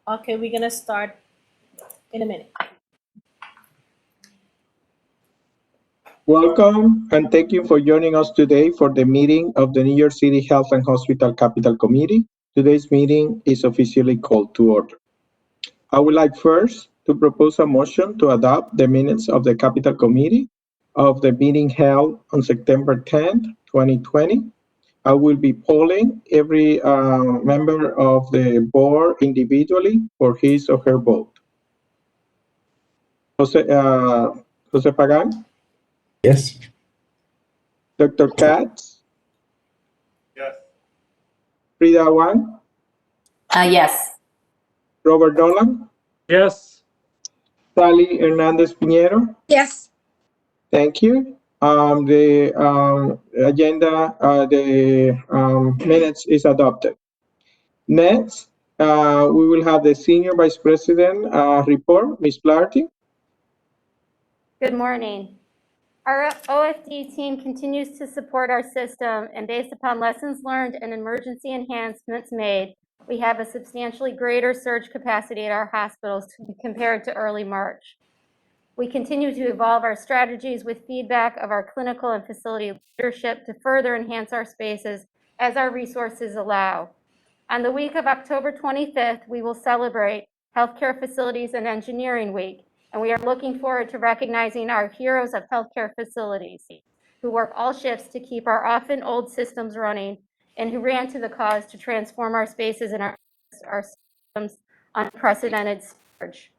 Okay, we're gonna start in a minute. Welcome, and thank you for joining us today for the meeting of the New York City Health and Hospital Capital Committee. Today's meeting is officially called to order. I would like first to propose a motion to adopt the minutes of the Capital Committee of the meeting held on September 10th, 2020. I will be polling every member of the board individually for his or her vote. Jose Pagan, Yes. Dr. Katz, Yes. Frida Wang, Yes. Robert Dolan, Yes. Sally Hernandez Piñero. Yes. Thank you. The agenda, the minutes is adopted. Next, we will have the Senior Vice President report, Ms. Flaherty. Good morning. Our OFD team continues to support our system, and based upon lessons learned and emergency enhancements made, we have a substantially greater surge capacity at our hospitals compared to early March. We continue to evolve our strategies with feedback of our clinical and facility leadership to further enhance our spaces as our resources allow. On the week of October 25th, we will celebrate Healthcare Facilities and Engineering Week, and we are looking forward to recognizing our heroes of healthcare facilities who work all shifts to keep our often old systems running and who ran to the cause to transform our spaces and our systems on unprecedented surge.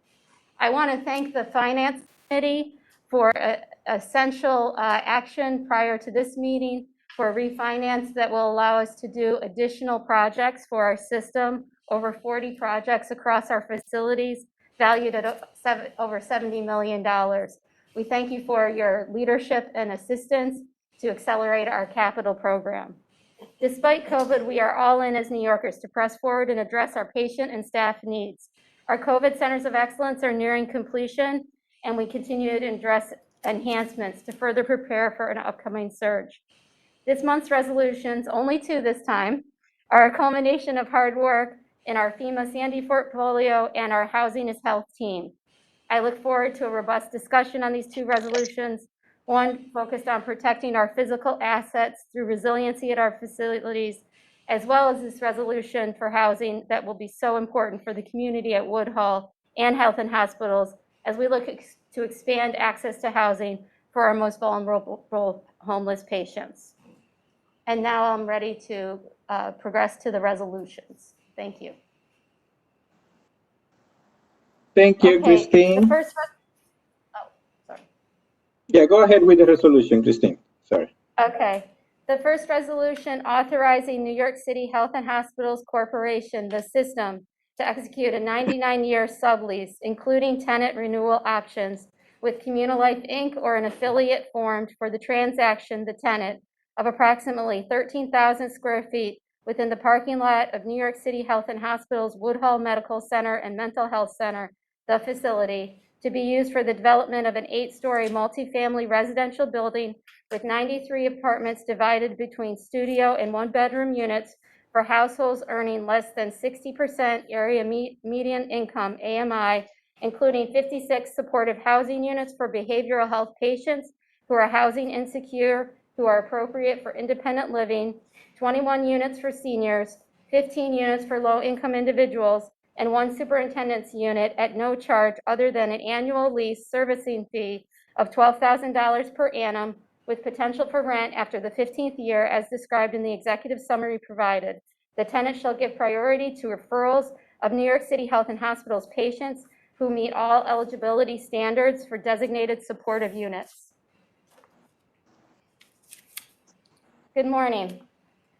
I want to thank the Finance Committee for essential action prior to this meeting for refinance that will allow us to do additional projects for our system, over 40 projects across our facilities, valued at over $70 million. We thank you for your leadership and assistance to accelerate our capital program. Despite COVID, we are all in as New Yorkers to press forward and address our patient and staff needs. Our COVID centers of excellence are nearing completion, and we continue to address enhancements to further prepare for an upcoming surge. This month's resolutions, only two this time, are a culmination of hard work in our FEMA Sandy portfolio and our Housing is Health team. I look forward to a robust discussion on these two resolutions, one focused on protecting our physical assets through resiliency at our facilities, as well as this resolution for housing that will be so important for the community at Woodhull and Health and Hospitals as we look to expand access to housing for our most vulnerable homeless patients. And now I'm ready to progress to the resolutions. Thank you. Thank you, Christine. The first, sorry. Yeah, go ahead with the resolution, Christine. Sorry. Okay. The first resolution authorizing New York City Health and Hospitals Corporation, the system, to execute a 99-year sublease, including tenant renewal options, with Communal Life, Inc. or an affiliate formed for the transaction, the tenant, of approximately 13,000 square feet within the parking lot of New York City Health and Hospitals Woodhull Medical Center and Mental Health Center, the facility, to be used for the development of an 8-story multifamily residential building with 93 apartments divided between studio and one-bedroom units for households earning less than 60% area median income, AMI, including 56 supportive housing units for behavioral health patients who are housing insecure, who are appropriate for independent living, 21 units for seniors, 15 units for low-income individuals, and 1 superintendent's unit at no charge other than an annual lease servicing fee of $12,000 per annum with potential for rent after the 15th year as described in the executive summary provided. The tenant shall give priority to referrals of New York City Health and Hospitals patients who meet all eligibility standards for designated supportive units. Good morning.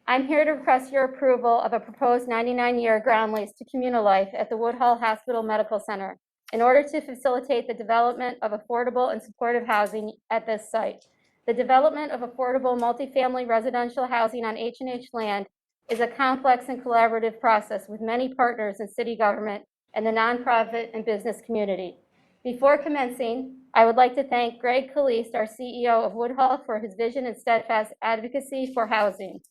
I'm here to request your approval of a proposed 99-year ground lease to Communal Life at the Woodhull Hospital Medical Center in order to facilitate the development of affordable and supportive housing at this site. The development of affordable multifamily residential housing on H&H land is a complex and collaborative process with many partners in city government and the nonprofit and business community. Before commencing, I would like to thank Greg Caliste, our CEO of Woodhull, for his vision and steadfast advocacy for housing,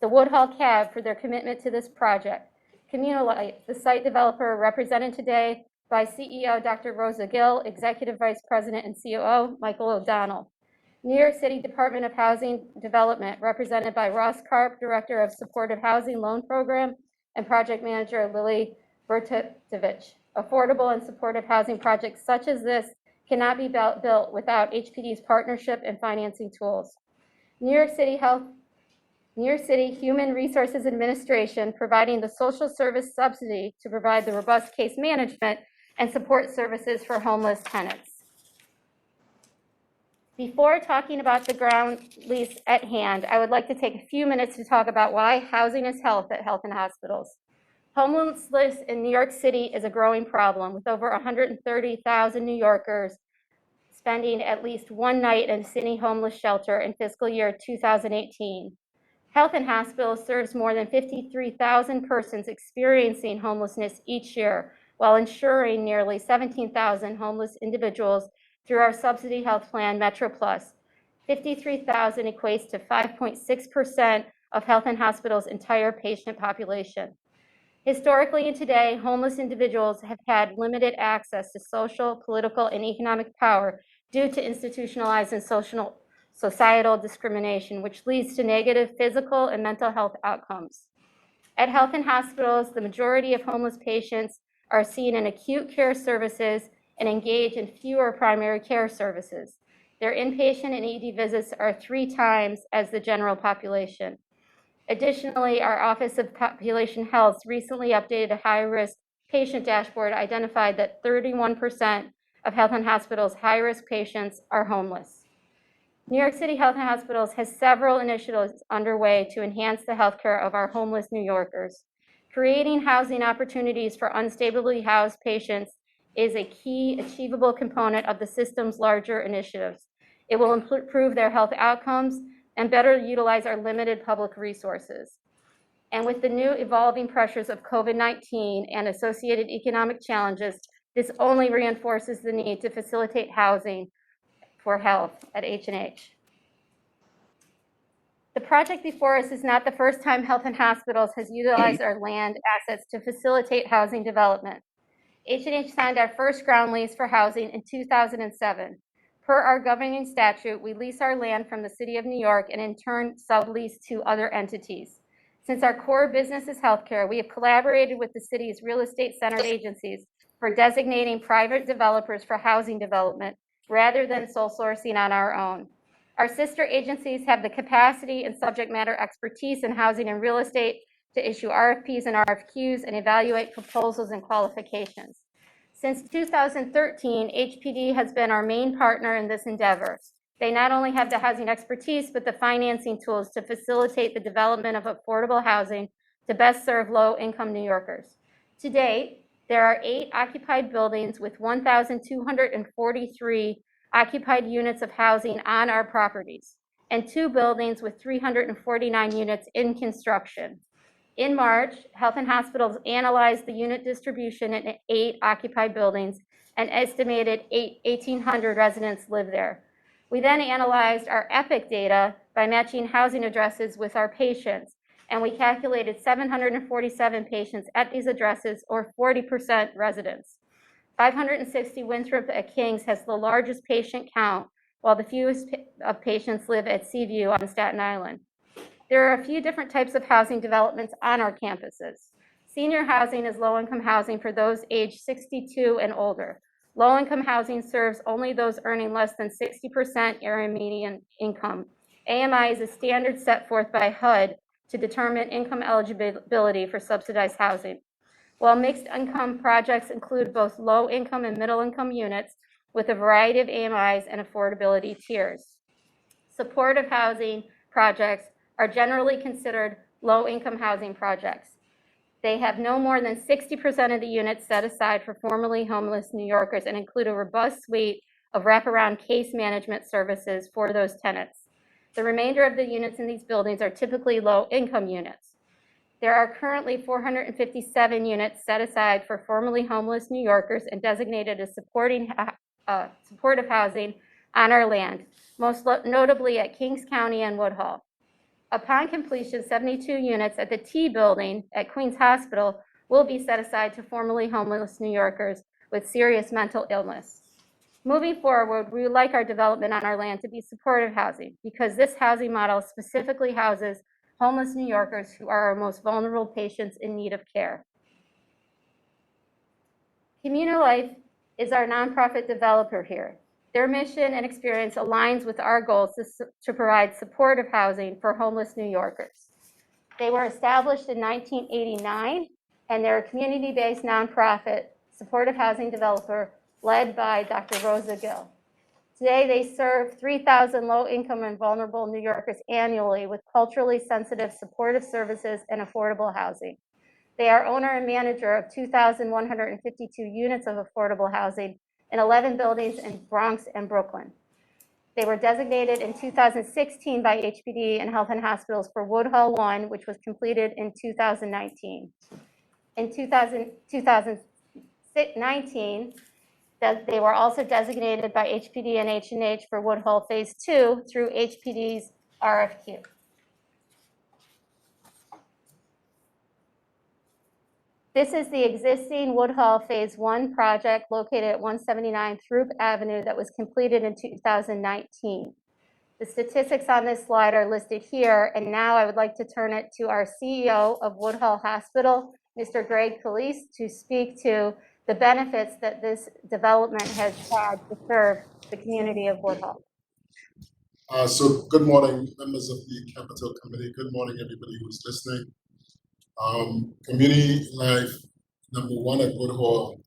the Woodhull CAB for their commitment to this project, Communal Life, the site developer, represented today by CEO Dr. Rosa Gill, Executive Vice President and COO Michael O'Donnell. New York City Department of Housing Development, represented by Ross Karp, Director of Supportive Housing Loan Program, and Project Manager Lily Bertovich. Affordable and supportive housing projects such as this cannot be built without HPD's partnership and financing tools. New York City Human Resources Administration, providing the social service subsidy to provide the robust case management and support services for homeless tenants. Before talking about the ground lease at hand, I would like to take a few minutes to talk about why housing is health at health and hospitals. Homelessness in New York City is a growing problem, with over 130,000 New Yorkers spending at least one night in a city homeless shelter in fiscal year 2018. Health and Hospitals serves more than 53,000 persons experiencing homelessness each year, while ensuring nearly 17,000 homeless individuals through our subsidy health plan, Metro Plus. 53,000 equates to 5.6% of Health and Hospitals' entire patient population. Historically and today, homeless individuals have had limited access to social, political, and economic power due to institutionalized and societal discrimination, which leads to negative physical and mental health outcomes. At Health and Hospitals, the majority of homeless patients are seen in acute care services and engage in fewer primary care services. Their inpatient and ED visits are 3 times as the general population. Additionally, our Office of Population Health recently updated a high-risk patient dashboard identified that 31% of Health and Hospitals' high-risk patients are homeless. New York City Health and Hospitals has several initiatives underway to enhance the health care of our homeless New Yorkers. Creating housing opportunities for unstably housed patients is a key achievable component of the system's larger initiatives. It will improve their health outcomes and better utilize our limited public resources. And with the new evolving pressures of COVID-19 and associated economic challenges, this only reinforces the need to facilitate housing for health at H&H. The project before us is not the first time Health and Hospitals has utilized our land assets to facilitate housing development. H&H signed our first ground lease for housing in 2007. Per our governing statute, we lease our land from the City of New York and in turn sublease to other entities. Since our core business is healthcare, we have collaborated with the city's real estate-centered agencies for designating private developers for housing development rather than sole sourcing on our own. Our sister agencies have the capacity and subject matter expertise in housing and real estate to issue RFPs and RFQs and evaluate proposals and qualifications. Since 2013, HPD has been our main partner in this endeavor. They not only have the housing expertise, but the financing tools to facilitate the development of affordable housing to best serve low-income New Yorkers. To date, there are 8 occupied buildings with 1,243 occupied units of housing on our properties, and 2 buildings with 349 units in construction. In March, Health and Hospitals analyzed the unit distribution in 8 occupied buildings and estimated 1,800 residents live there. We then analyzed our EPIC data by matching housing addresses with our patients, and we calculated 747 patients at these addresses, or 40% residents. 560 Winthrop at Kings has the largest patient count, while the fewest of patients live at Seaview on Staten Island. There are a few different types of housing developments on our campuses. Senior housing is low-income housing for those aged 62 and older. Low-income housing serves only those earning less than 60% area median income. AMI is a standard set forth by HUD to determine income eligibility for subsidized housing. While mixed income projects include both low-income and middle-income units with a variety of AMIs and affordability tiers. Supportive housing projects are generally considered low-income housing projects. They have no more than 60% of the units set aside for formerly homeless New Yorkers and include a robust suite of wraparound case management services for those tenants. The remainder of the units in these buildings are typically low-income units. There are currently 457 units set aside for formerly homeless New Yorkers and designated as supportive housing on our land, most notably at Kings County and Woodhull. Upon completion, 72 units at the T building at Queens Hospital will be set aside to formerly homeless New Yorkers with serious mental illness. Moving forward, we would like our development on our land to be supportive housing because this housing model specifically houses homeless New Yorkers who are our most vulnerable patients in need of care. Communal Life is our nonprofit developer here. Their mission and experience aligns with our goals to provide supportive housing for homeless New Yorkers. They were established in 1989, and they're a community-based nonprofit supportive housing developer led by Dr. Rosa Gill. Today, they serve 3,000 low-income and vulnerable New Yorkers annually with culturally sensitive supportive services and affordable housing. They are owner and manager of 2,152 units of affordable housing in 11 buildings in Bronx and Brooklyn. They were designated in 2016 by HPD and Health and Hospitals for Woodhull 1, which was completed in 2019. In 2019, they were also designated by HPD and H&H for Woodhull Phase 2 through HPD's RFQ. This is the existing Woodhull Phase 1 project located at 179 Throop Avenue that was completed in 2019. The statistics on this slide are listed here, and now I would like to turn it to our CEO of Woodhull Hospital, Mr. Greg Calise, to speak to the benefits that this development has had to serve the community of Woodhull. So good morning, members of the Capital Committee. Good morning, everybody who's listening. Community Life #1 at Woodhull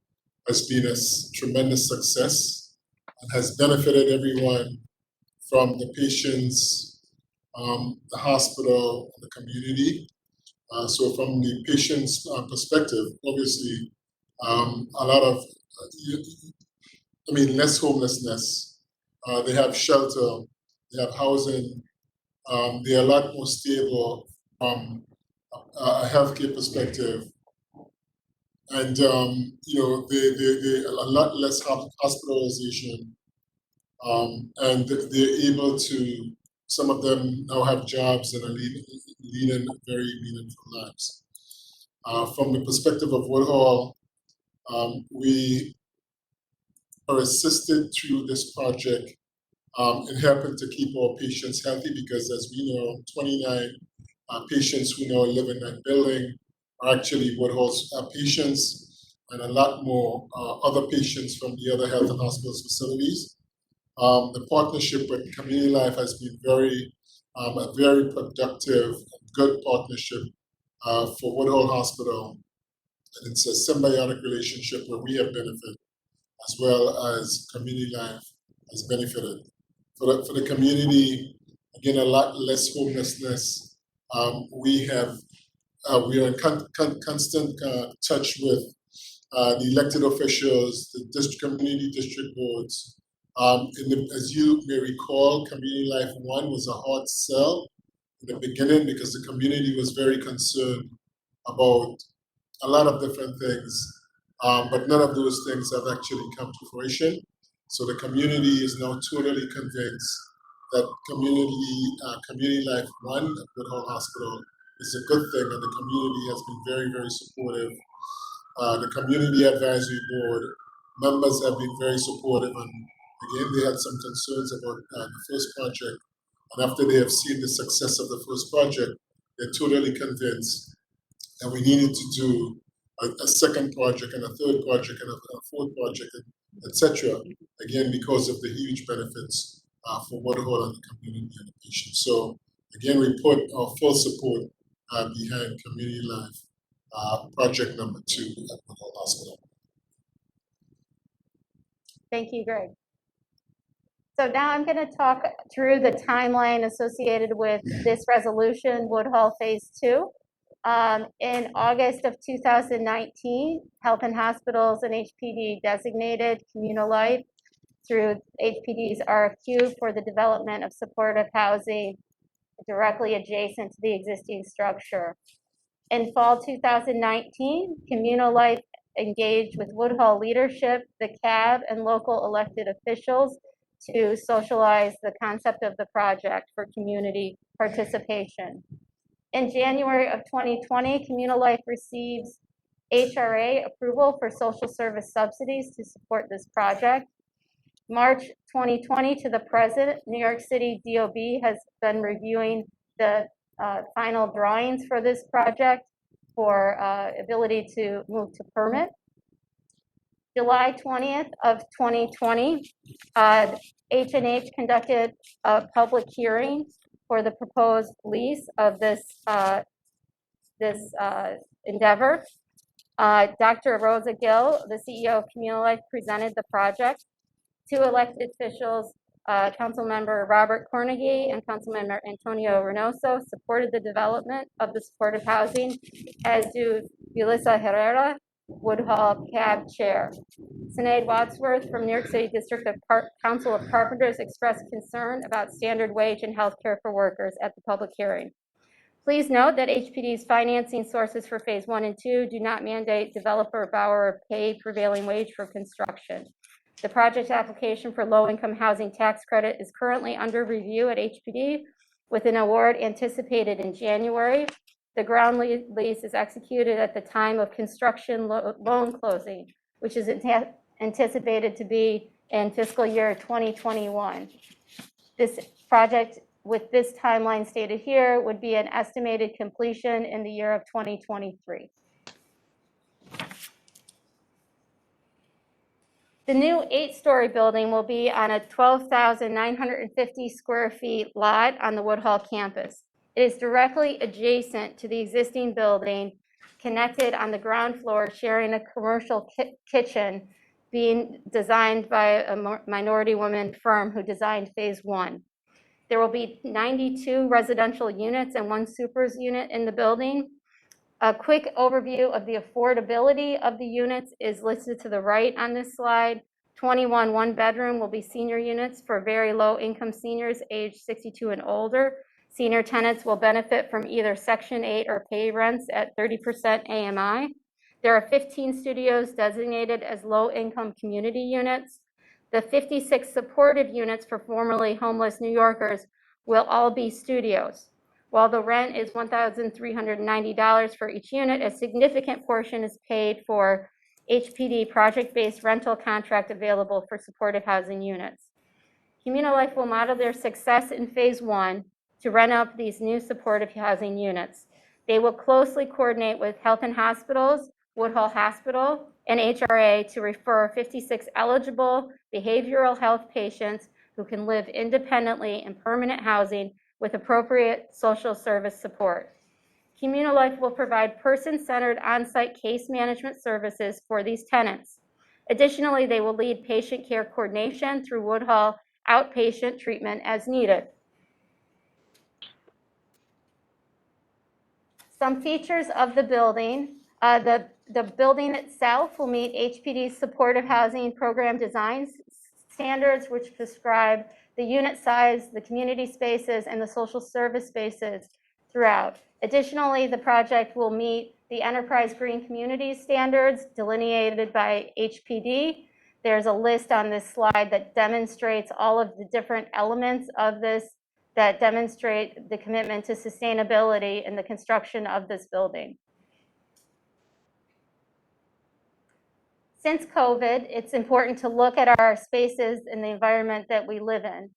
has been a tremendous success and has benefited everyone from the patients, the hospital, and the community. So from the patient's perspective, obviously, a lot of, less homelessness. They have shelter, they have housing, they are a lot more stable from a healthcare perspective. And, they a lot less hospitalization. And they're able to, some of them now have jobs and are leading very meaningful lives. From the perspective of Woodhull, we are assisted through this project in helping to keep our patients healthy because, as we know, 29 patients who now live in that building are actually Woodhull's patients, and a lot more other patients from the other health and hospitals facilities. The partnership with Community Life has been a very productive, good partnership for Woodhull Hospital, and it's a symbiotic relationship where we have benefited as well as Community Life has benefited. For the community, again, a lot less homelessness. We are in constant touch with the elected officials, the community district boards. As you may recall, Community Life 1 was a hard sell in the beginning because the community was very concerned about a lot of different things, but none of those things have actually come to fruition. So the community is now totally convinced that Community Life 1 at Woodhull Hospital is a good thing, and the community has been very, very supportive. The Community Advisory Board members have been very supportive, and again, they had some concerns about the first project. And after they have seen the success of the first project, they're totally convinced that we needed to do a second project and a third project and a fourth project, etc. Again, because of the huge benefits for Woodhull and the community and the patients. So again, we put our full support behind Community Life project #2 at Woodhull Hospital. Thank you, Greg. So now I'm going to talk through the timeline associated with this resolution, Woodhull Phase 2. In August of 2019, Health and Hospitals and HPD designated Communal Life through HPD's RFQ for the development of supportive housing directly adjacent to the existing structure. In fall 2019, Communal Life engaged with Woodhull leadership, the CAB, and local elected officials to socialize the concept of the project for community participation. In January of 2020, Communal Life receives HRA approval for social service subsidies to support this project. March 2020 to the present, New York City DOB has been reviewing the final drawings for this project for ability to move to permit. July 20th of 2020, H&H conducted a public hearing for the proposed lease of this endeavor. Dr. Rosa Gill, the CEO of Communal Life, presented the project. Two elected officials, Councilmember Robert Cornegie and Councilmember Antonio Reynoso, supported the development of the supportive housing, as do Yulissa Herrera, Woodhull CAB Chair. Sinead Wadsworth from New York City District of Council of Carpenters expressed concern about standard wage and health care for workers at the public hearing. Please note that HPD's financing sources for phase 1 and 2 do not mandate developer or borrower pay prevailing wage for construction. The project application for low-income housing tax credit is currently under review at HPD with an award anticipated in January. The ground lease is executed at the time of construction loan closing, which is anticipated to be in fiscal year 2021. This project, with this timeline stated here, would be an estimated completion in the year of 2023. The new 8-story building will be on a 12,950 square feet lot on the Woodhull campus. It is directly adjacent to the existing building, connected on the ground floor, sharing a commercial kitchen being designed by a minority woman firm who designed phase 1. There will be 92 residential units and 1 supers unit in the building. A quick overview of the affordability of the units is listed to the right on this slide. 21 one-bedroom will be senior units for very low-income seniors aged 62 and older. Senior tenants will benefit from either Section 8 or pay rents at 30% AMI. There are 15 studios designated as low-income community units. The 56 supportive units for formerly homeless New Yorkers will all be studios. While the rent is $1,390 for each unit, a significant portion is paid for HPD project-based rental contract available for supportive housing units. Communal Life will model their success in phase 1 to rent out these new supportive housing units. They will closely coordinate with Health and Hospitals, Woodhull Hospital, and HRA to refer 56 eligible behavioral health patients who can live independently in permanent housing with appropriate social service support. Communal Life will provide person-centered on-site case management services for these tenants. Additionally, they will lead patient care coordination through Woodhull outpatient treatment as needed. Some features of the building. The building itself will meet HPD's supportive housing program design standards, which prescribe the unit size, the community spaces, and the social service spaces throughout. Additionally, the project will meet the Enterprise Green Communities standards delineated by HPD. There's a list on this slide that demonstrates all of the different elements of this that demonstrate the commitment to sustainability in the construction of this building. Since COVID, it's important to look at our spaces and the environment that we live in.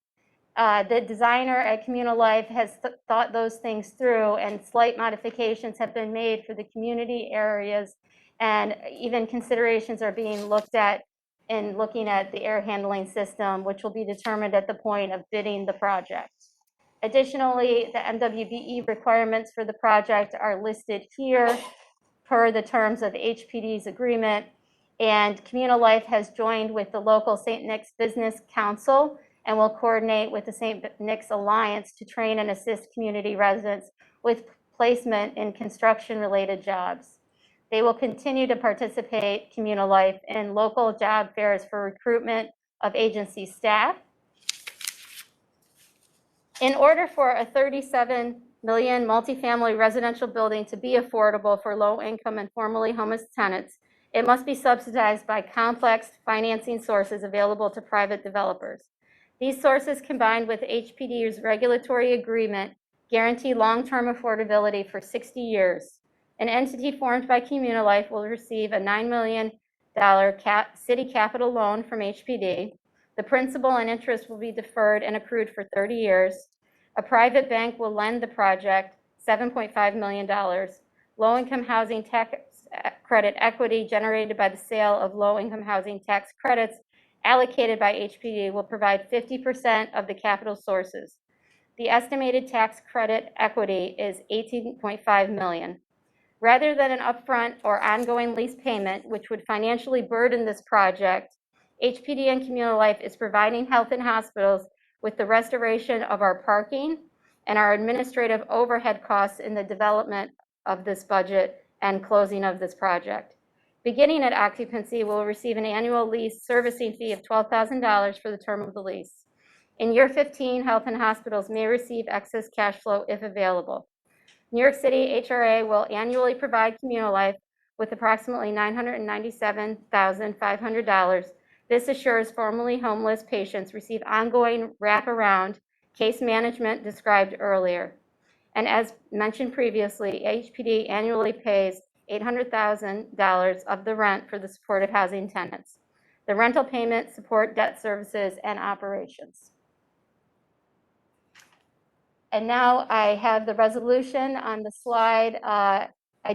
The designer at Communal Life has thought those things through, and slight modifications have been made for the community areas, and even considerations are being looked at in looking at the air handling system, which will be determined at the point of bidding the project. Additionally, the MWBE requirements for the project are listed here per the terms of HPD's agreement, and Communal Life has joined with the local St. Nick's Business Council and will coordinate with the St. Nick's Alliance to train and assist community residents with placement in construction-related jobs. They will continue to participate, Communal Life, in local job fairs for recruitment of agency staff. In order for a $37 million multifamily residential building to be affordable for low-income and formerly homeless tenants, it must be subsidized by complex financing sources available to private developers. These sources, combined with HPD's regulatory agreement, guarantee long-term affordability for 60 years. An entity formed by Communal Life will receive a $9 million city capital loan from HPD. The principal and interest will be deferred and accrued for 30 years. A private bank will lend the project $7.5 million. Low-income housing tax credit equity generated by the sale of low-income housing tax credits allocated by HPD will provide 50% of the capital sources. The estimated tax credit equity is $18.5 million. Rather than an upfront or ongoing lease payment, which would financially burden this project, HPD and Communal Life is providing health and hospitals with the restoration of our parking and our administrative overhead costs in the development of this budget and closing of this project. Beginning at occupancy, we'll receive an annual lease servicing fee of $12,000 for the term of the lease. In year 15, health and hospitals may receive excess cash flow if available. New York City HRA will annually provide Communal Life with approximately $997,500. This assures formerly homeless patients receive ongoing wraparound case management described earlier. And as mentioned previously, HPD annually pays $800,000 of the rent for the supportive housing tenants. The rental payments support debt services and operations. And now I have the resolution on the slide. I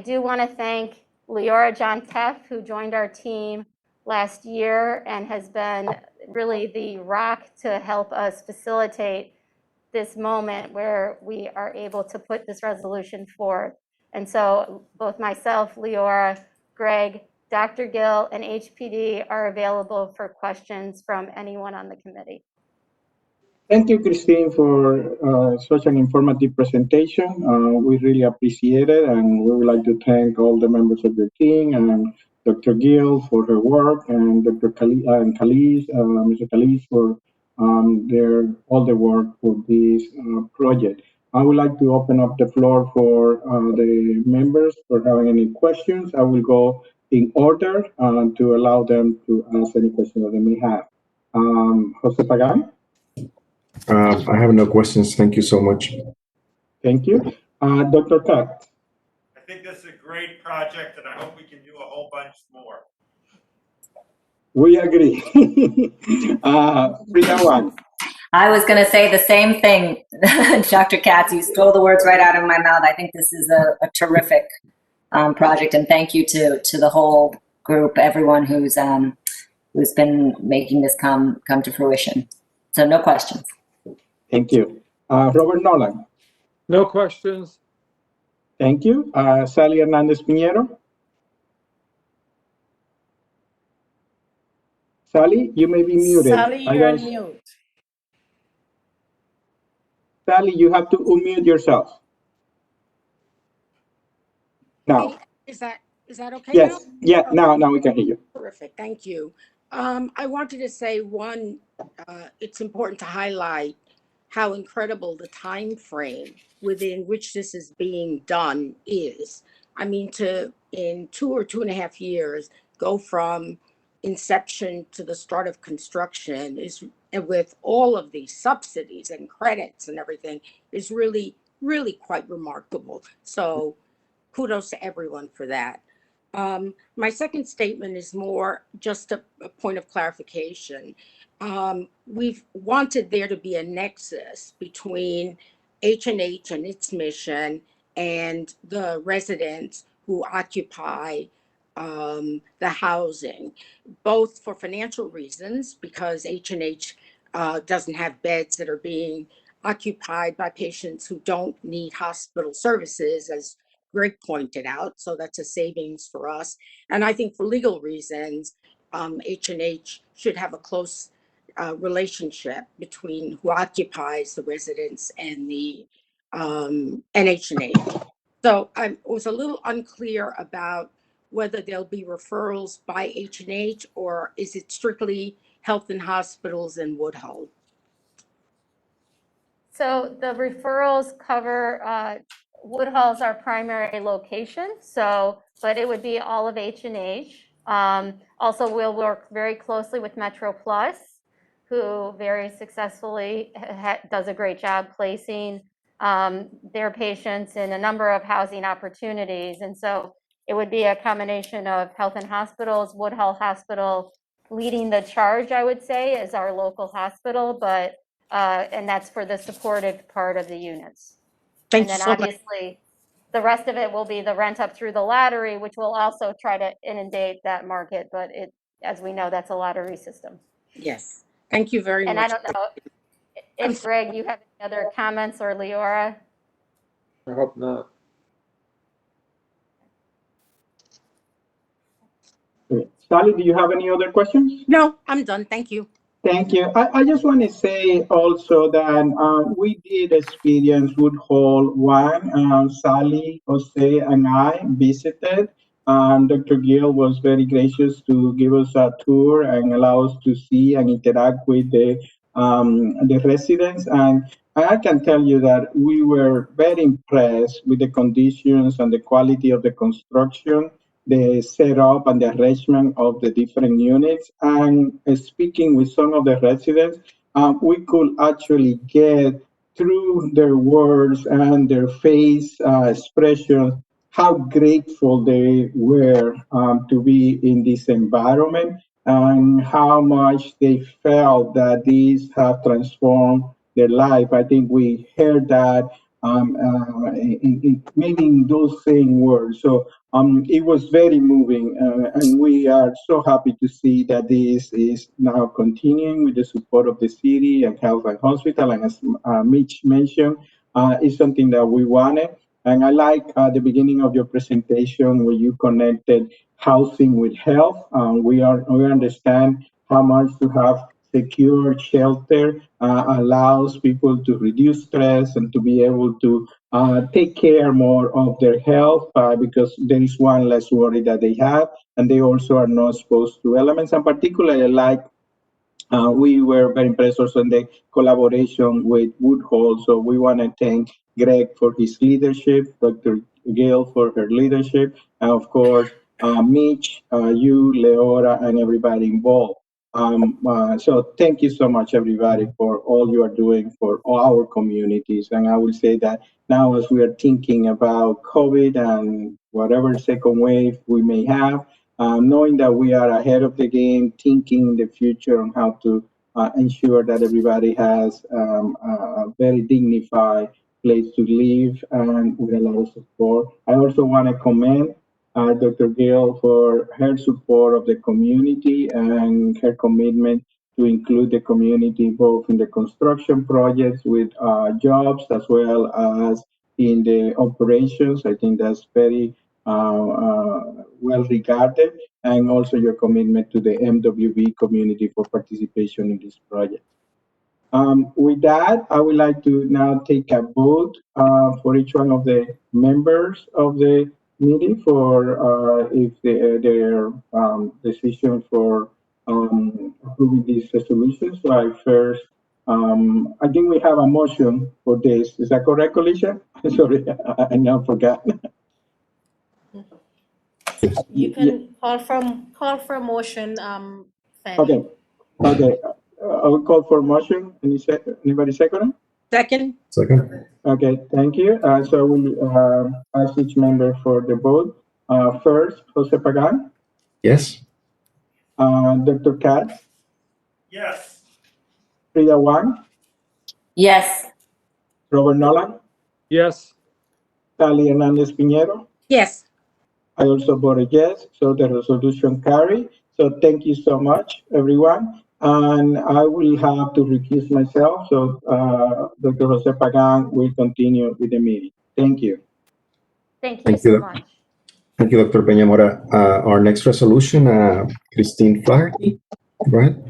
do want to thank Leora John Teff, who joined our team last year and has been really the rock to help us facilitate this moment where we are able to put this resolution forth. And so both myself, Leora, Greg, Dr. Gill, and HPD are available for questions from anyone on the committee. Thank you, Christine, for such an informative presentation. We really appreciate it, and we would like to thank all the members of your team and Dr. Gill for her work, and Dr. Mr. Khalid for all the work for this project. I would like to open up the floor for the members for having any questions. I will go in order to allow them to ask any questions that they may have. Jose Pagan? I have no questions. Thank you so much. Thank you. Dr. Katz? I think this is a great project, and I hope we can do a whole bunch more. We agree. Frida Wang? I was going to say the same thing, Dr. Katz. You stole the words right out of my mouth. I think this is a terrific project, and thank you to the whole group, everyone who's been making this come to fruition. So no questions. Thank you. Robert Nolan? No questions. Thank you. Sally Hernandez Pinheiro? Sally, you may be muted. Sally, you're on mute. Sally, you have to unmute yourself. Now. Is that okay? Yes. Now? Yeah. Okay. Now we can hear you. Terrific. Thank you. I wanted to say it's important to highlight how incredible the time frame within which this is being done is. I mean, in 2 or 2.5 years, go from inception to the start of construction and with all of these subsidies and credits and everything is really, really quite remarkable. So kudos to everyone for that. My second statement is more just a point of clarification. We've wanted there to be a nexus between H&H and its mission and the residents who occupy the housing, both for financial reasons, because H&H doesn't have beds that are being occupied by patients who don't need hospital services, as Greg pointed out, so that's a savings for us. And I think for legal reasons, H&H should have a close relationship between who occupies the residence and the H&H. So I was a little unclear about whether there'll be referrals by H&H or is it strictly Health and Hospitals in Woodhull? So the referrals cover Woodhull's our primary location, but it would be all of H&H. Also, we'll work very closely with Metro Plus, who very successfully does a great job placing their patients in a number of housing opportunities. And so it would be a combination of Health and Hospitals, Woodhull Hospital leading the charge, I would say, as our local hospital, but and that's for the supportive part of the units. Thank And you then so much. obviously, the rest of it will be the rent up through the lottery, which will also try to inundate that market. But it, as we know, that's a lottery system. Yes. Thank you very And I much. don't know I'm if Greg, you have any other comments, or Leora? I hope not. Sally, do you have any other questions? No, I'm done. Thank you. Thank you. I just want to say also that we did experience Woodhall 1. Sally, Jose, and I visited. Dr. Gill was very gracious to give us a tour and allow us to see and interact with the residents. And I can tell you that we were very impressed with the conditions and the quality of the construction, the setup and the arrangement of the different units. And speaking with some of the residents, we could actually get through their words and their face expressions how grateful they were to be in this environment and how much they felt that these have transformed their life. I think we heard that maybe in those same words. So it was very moving, and we are so happy to see that this is now continuing with the support of the city and Health and Hospital. And as Mitch mentioned, it's something that we wanted. And I like the beginning of your presentation where you connected housing with health. We understand how much to have secure shelter allows people to reduce stress and to be able to take care more of their health because there is one less worry that they have, and they also are not exposed to elements. And particularly, like we were very impressed also in the collaboration with Woodhull. So we want to thank Greg for his leadership, Dr. Gail for her leadership, and of course, Mitch, you, Leora, and everybody involved. So thank you so much, everybody, for all you are doing for all our communities. And I will say that now as we are thinking about COVID and whatever second wave we may have, knowing that we are ahead of the game, thinking in the future on how to ensure that everybody has a very dignified place to live and with a lot of support. I also want to commend Dr. Gill for her support of the community and her commitment to include the community both in the construction projects with jobs as well as in the operations. I think that's very well regarded, and also your commitment to the MWB community for participation in this project. With that, I would like to now take a vote for each one of the members of the meeting for if their decision for approving this resolution. So I first, I think we have a motion for this. Is that correct, Alicia? Sorry, I now forgot. You can call for a motion, Fanny. Okay, okay. I will call for motion. Anybody second? Second? Second. Okay, thank you. So we'll ask each member for the vote. First, Jose Pagan, Yes. Dr. Katz, Yes. Frida Wang, Yes. Robert Nolan, Yes. Sally Hernandez Piñero. Yes. I also voted yes, so the resolution carried. So thank you so much, everyone. And I will have to recuse myself, so Dr. Jose Pagan will continue with the meeting. Thank you. Thank you Thank so you. much. Thank you, Dr. Peñamora. Our next resolution, Christine Flaherty. Go ahead.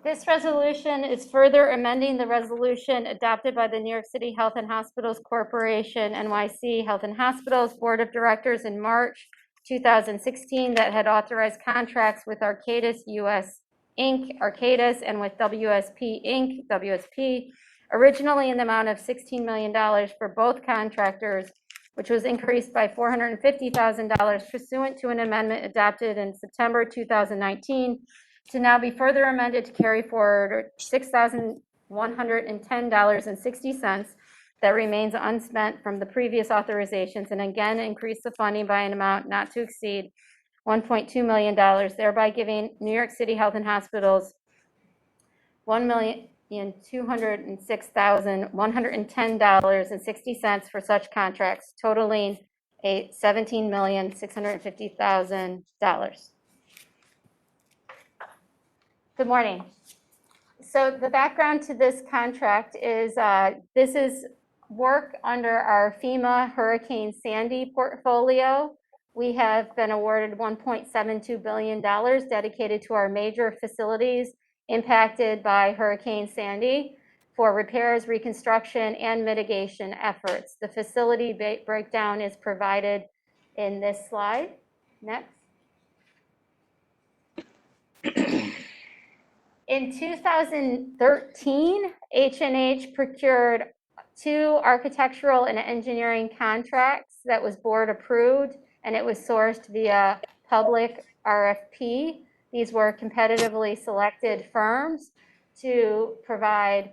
This resolution is further amending the resolution adopted by the New York City Health and Hospitals Corporation, NYC Health and Hospitals Board of Directors in March 2016 that had authorized contracts with Arcadis US Inc., Arcadis, and with WSP Inc., WSP, originally in the amount of $16 million for both contractors, which was increased by $450,000 pursuant to an amendment adopted in September 2019, to now be further amended to carry forward $6,110.60 that remains unspent from the previous authorizations, and again, increase the funding by an amount not to exceed $1.2 million, thereby giving New York City Health and Hospitals $1,206,110.60 for such contracts, totaling $17,650,000. Good morning. So the background to this contract is this is work under our FEMA Hurricane Sandy portfolio. We have been awarded $1.72 billion dedicated to our major facilities impacted by Hurricane Sandy for repairs, reconstruction, and mitigation efforts. The facility breakdown is provided in this slide. Next. In 2013, H&H procured 2 architectural and engineering contracts that was board approved, and it was sourced via public RFP. These were competitively selected firms to provide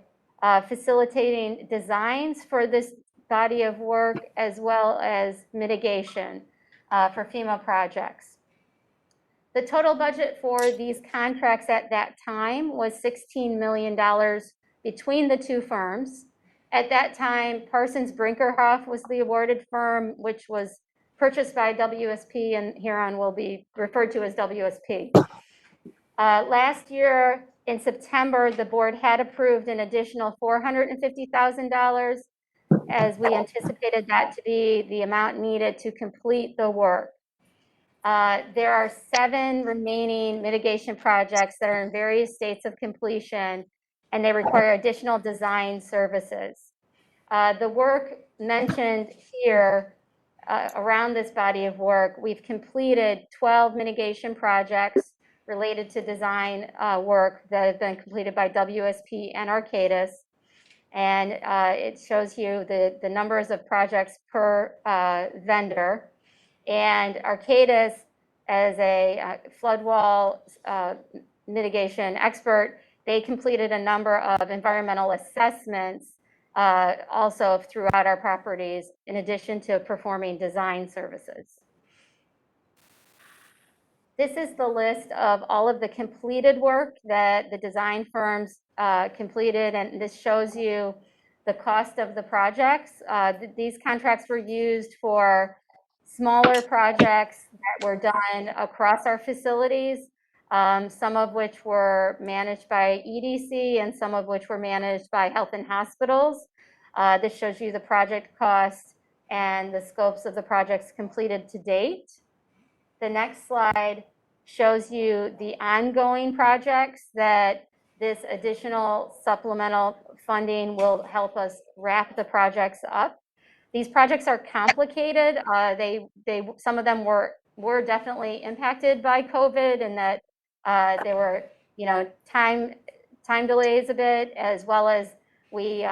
facilitating designs for this body of work, as well as mitigation for FEMA projects. The total budget for these contracts at that time was $16 million between the 2 firms. At that time, Parsons Brinkerhoff was the awarded firm, which was purchased by WSP, and hereon will be referred to as WSP. Last year, in September, the board had approved an additional $450,000, as we anticipated that to be the amount needed to complete the work. There are 7 remaining mitigation projects that are in various states of completion, and they require additional design services. The work mentioned here around this body of work, we've completed 12 mitigation projects related to design work that have been completed by WSP and Arcadis. And it shows you the numbers of projects per vendor. And Arcadis, as a flood wall mitigation expert, they completed a number of environmental assessments also throughout our properties, in addition to performing design services. This is the list of all of the completed work that the design firms completed, and this shows you the cost of the projects. These contracts were used for smaller projects that were done across our facilities, some of which were managed by EDC and some of which were managed by Health and Hospitals. This shows you the project costs and the scopes of the projects completed to date. The next slide shows you the ongoing projects that this additional supplemental funding will help us wrap the projects up. These projects are complicated. Some of them were definitely impacted by COVID, and that there were, time delays a bit, as well as we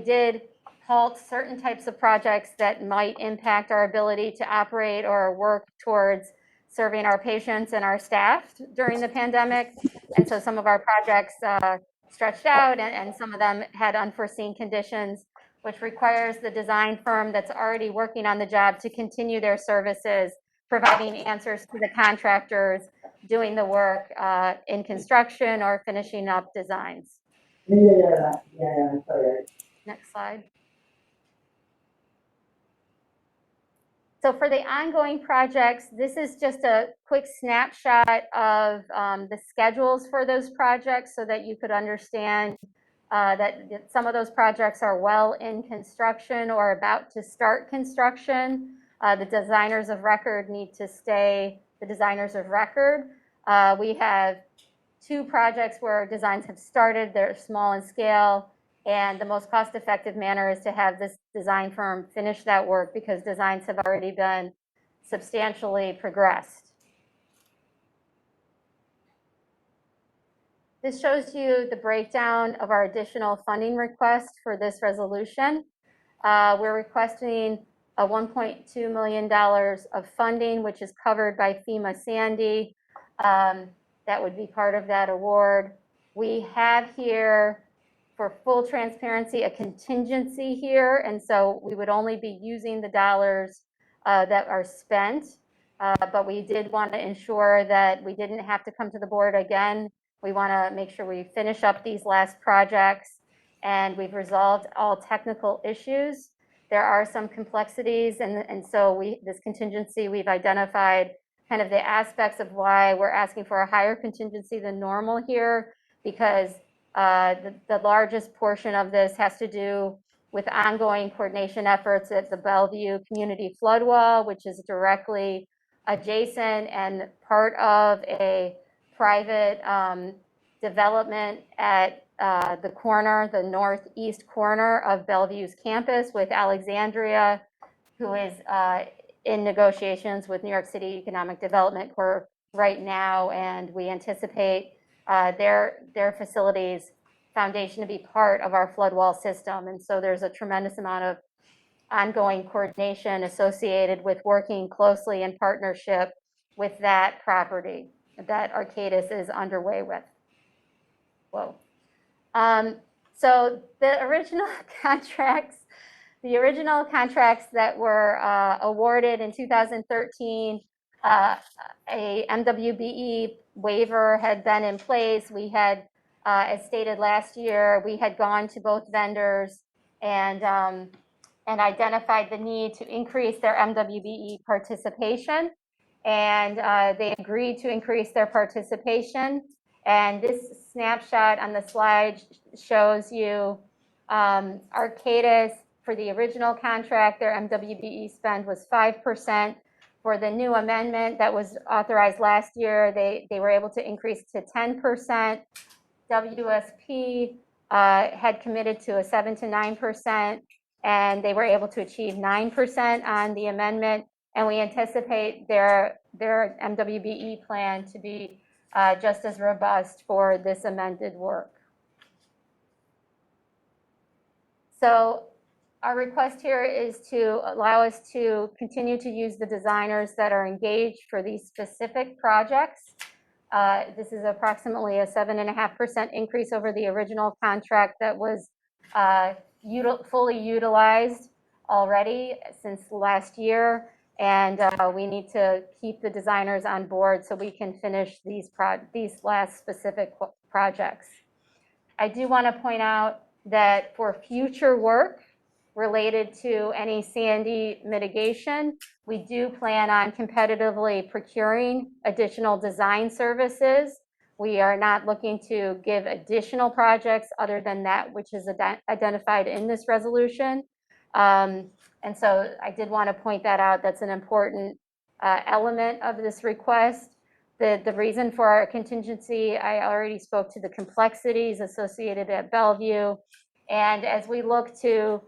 did halt certain types of projects that might impact our ability to operate or work towards serving our patients and our staff during the pandemic. And so some of our projects stretched out, and some of them had unforeseen conditions, which requires the design firm that's already working on the job to continue their services, providing answers to the contractors doing the work in construction or finishing up designs. Next slide. So for the ongoing projects, this is just a quick snapshot of the schedules for those projects so that you could understand that some of those projects are well in construction or about to start construction. The designers of record need to stay the designers of record. We have 2 projects where designs have started. They're small in scale, and the most cost-effective manner is to have this design firm finish that work because designs have already been substantially progressed. This shows you the breakdown of our additional funding request for this resolution. We're requesting a $1.2 million of funding, which is covered by FEMA Sandy. That would be part of that award. We have here for full transparency, a contingency here, and so we would only be using the dollars that are spent. But we did want to ensure that we didn't have to come to the board again. We want to make sure we finish up these last projects, and we've resolved all technical issues. There are some complexities, and so this contingency, we've identified kind of the aspects of why we're asking for a higher contingency than normal here, because the largest portion of this has to do with ongoing coordination efforts at the Bellevue Community Flood Wall, which is directly adjacent and part of a private development at the northeast corner of Bellevue's campus with Alexandria, who is in negotiations with New York City Economic Development Corp right now, and we anticipate their facilities foundation to be part of our flood wall system. And so there's a tremendous amount of ongoing coordination associated with working closely in partnership with that property that Arcadis is underway with. Whoa. So the original contracts that were awarded in 2013, a MWBE waiver had been in place. We had, as stated last year, we had gone to both vendors and identified the need to increase their MWBE participation. And they agreed to increase their participation. And this snapshot on the slide shows you Arcadis, for the original contract, their MWBE spend was 5%. For the new amendment that was authorized last year, they were able to increase to 10%. WSP had committed to a 7 to 9%, and they were able to achieve 9% on the amendment. And we anticipate their MWBE plan to be just as robust for this amended work. So our request here is to allow us to continue to use the designers that are engaged for these specific projects. This is approximately a 7.5% increase over the original contract that was fully utilized already since last year. And we need to keep the designers on board so we can finish these last specific projects. I do want to point out that for future work related to any Sandy mitigation, we do plan on competitively procuring additional design services. We are not looking to give additional projects other than that which is identified in this resolution. And so I did want to point that out. That's an important element of this request. The reason for our contingency, I already spoke to the complexities associated at Bellevue. And as we look to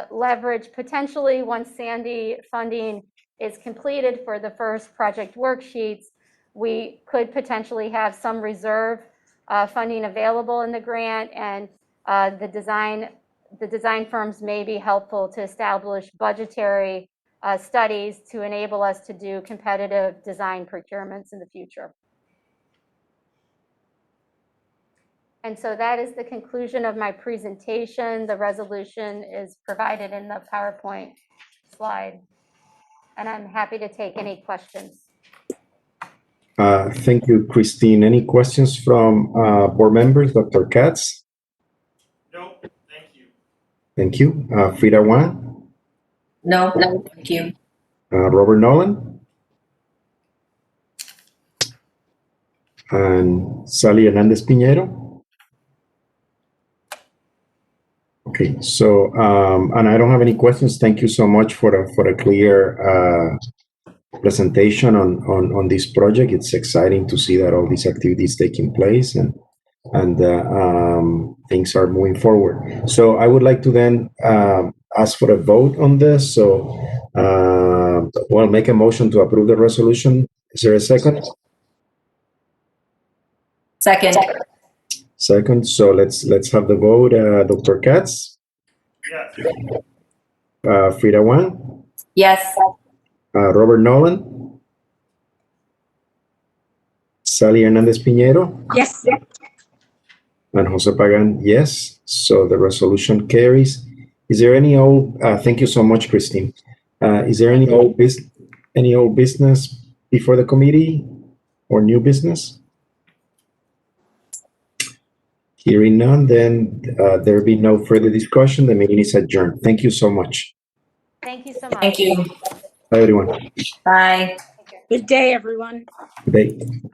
leverage potentially once Sandy funding is completed for the first project worksheets, we could potentially have some reserve funding available in the grant, and the design firms may be helpful to establish budgetary studies to enable us to do competitive design procurements in the future. And so that is the conclusion of my presentation. The resolution is provided in the PowerPoint slide, and I'm happy to take any questions. Thank you, Christine. Any questions from board members? Dr. Katz? Nope, thank you. Thank you. Frida Wan? No, thank you. Robert Nolan? And Sally Hernandez Piñero? Okay, so, and I don't have any questions. Thank you so much for a clear presentation on this project. It's exciting to see that all these activities taking place and things are moving forward. So I would like to then ask for a vote on this. So, well, make a motion to approve the resolution. Is there a second? Second. Second. So let's have the vote. Dr. Katz? Yes. Frida Wan? Yes. Robert Nolan? Sally Hernandez Piñero? Yes. And Jose Pagan, yes. So the resolution carries. Is there any old, thank you so much, Christine. Is there any old business before the committee or new business? Hearing none, then there be no further discussion. The meeting is adjourned. Thank you so much. Thank you so much. Thank you. Bye, everyone. Bye. Good day, everyone. Good day.